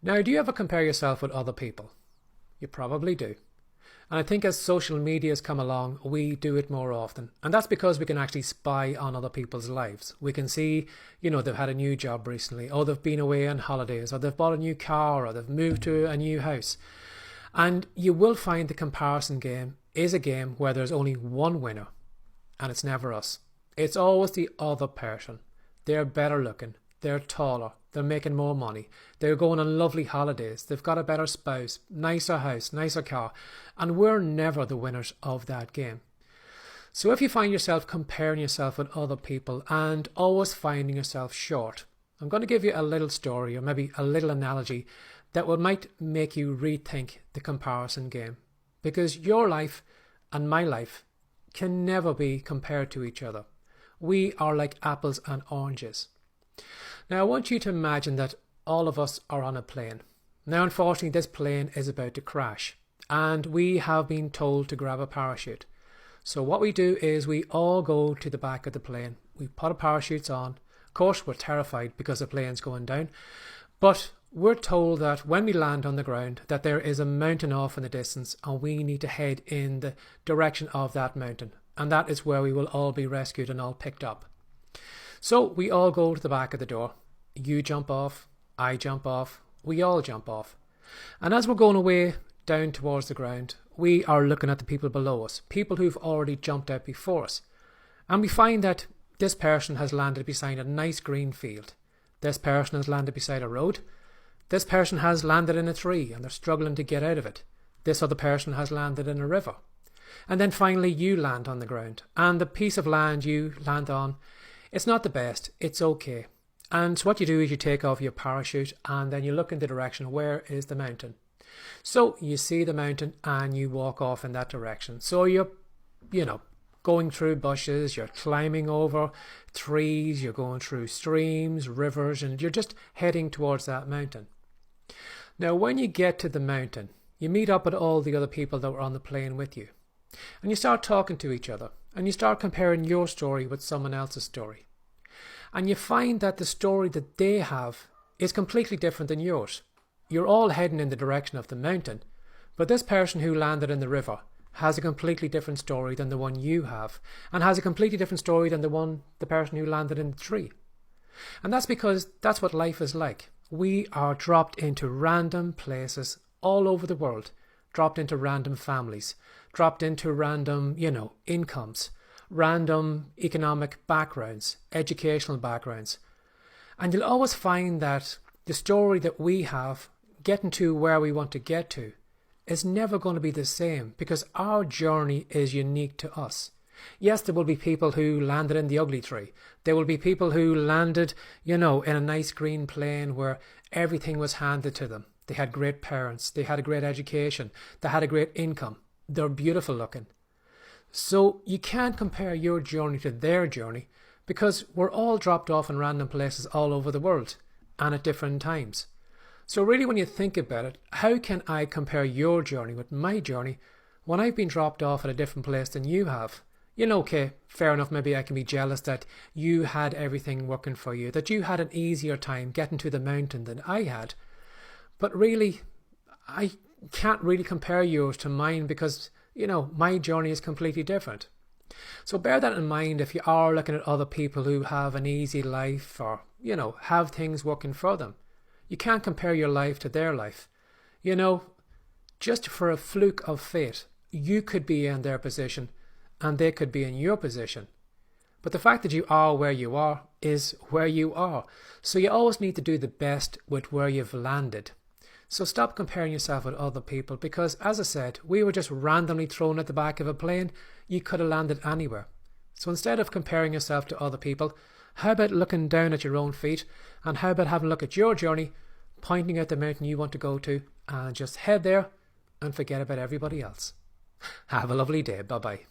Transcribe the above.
Now, do you ever compare yourself with other people? You probably do. And I think as social media has come along, we do it more often. And that's because we can actually spy on other people's lives. We can see, they've had a new job recently, or they've been away on holidays, or they've bought a new car, or they've moved to a new house. And you will find the comparison game is a game where there's only one winner, and it's never us. It's always the other person. They're better looking, they're taller, they're making more money, they're going on lovely holidays, they've got a better spouse, nicer house, nicer car, and we're never the winners of that game. So if you find yourself comparing yourself with other people and always finding yourself short, I'm going to give you a little story or maybe a little analogy that might make you rethink the comparison game. Because your life and my life can never be compared to each other. We are like apples and oranges. Now I want you to imagine that all of us are on a plane. Now unfortunately this plane is about to crash and we have been told to grab a parachute. So what we do is we all go to the back of the plane. We put our parachutes on. Of course we're terrified because the plane's going down. But we're told that when we land on the ground that there is a mountain off in the distance and we need to head in the direction of that mountain. And that is where we will all be rescued and all picked up. So we all go to the back of the door. You jump off, I jump off, we all jump off. And as we're going away down towards the ground, we are looking at the people below us, people who've already jumped out before us. And we find that this person has landed beside a nice green field. This person has landed beside a road. This person has landed in a tree and they're struggling to get out of it. This other person has landed in a river. And then finally you land on the ground. And the piece of land you land on, it's not the best, it's okay. And so what you do is you take off your parachute and then you look in the direction, where is the mountain? So you see the mountain and you walk off in that direction. So you're, going through bushes, you're climbing over trees, you're going through streams, rivers, and you're just heading towards that mountain. Now when you get to the mountain, you meet up with all the other people that were on the plane with you. And you start talking to each other and you start comparing your story with someone else's story. And you find that the story that they have is completely different than yours. You're all heading in the direction of the mountain, but this person who landed in the river has a completely different story than the one you have, and has a completely different story than the person who landed in the tree. And that's because that's what life is like. We are dropped into random places all over the world, dropped into random families, dropped into random, incomes, random economic backgrounds, educational backgrounds. And you'll always find that the story that we have, getting to where we want to get to, is never going to be the same because our journey is unique to us. Yes, there will be people who landed in the ugly tree. There will be people who landed, in a nice green plane where everything was handed to them. They had great parents. They had a great education. They had a great income. They're beautiful looking. So you can't compare your journey to their journey because we're all dropped off in random places all over the world and at different times. So really when you think about it, how can I compare your journey with my journey when I've been dropped off at a different place than you have? Okay, fair enough, maybe I can be jealous that you had everything working for you, that you had an easier time getting to the mountain than I had. But really, I can't really compare yours to mine because, my journey is completely different. So bear that in mind if you are looking at other people who have an easy life or, have things working for them. You can't compare your life to their life. Just for a fluke of fate, you could be in their position and they could be in your position. But the fact that you are where you are is where you are. So you always need to do the best with where you've landed. So stop comparing yourself with other people because, as I said, we were just randomly thrown at the back of a plane. You could have landed anywhere. So instead of comparing yourself to other people, how about looking down at your own feet, and how about having a look at your journey, pointing out the mountain you want to go to, and just head there and forget about everybody else. Have a lovely day. Bye-bye.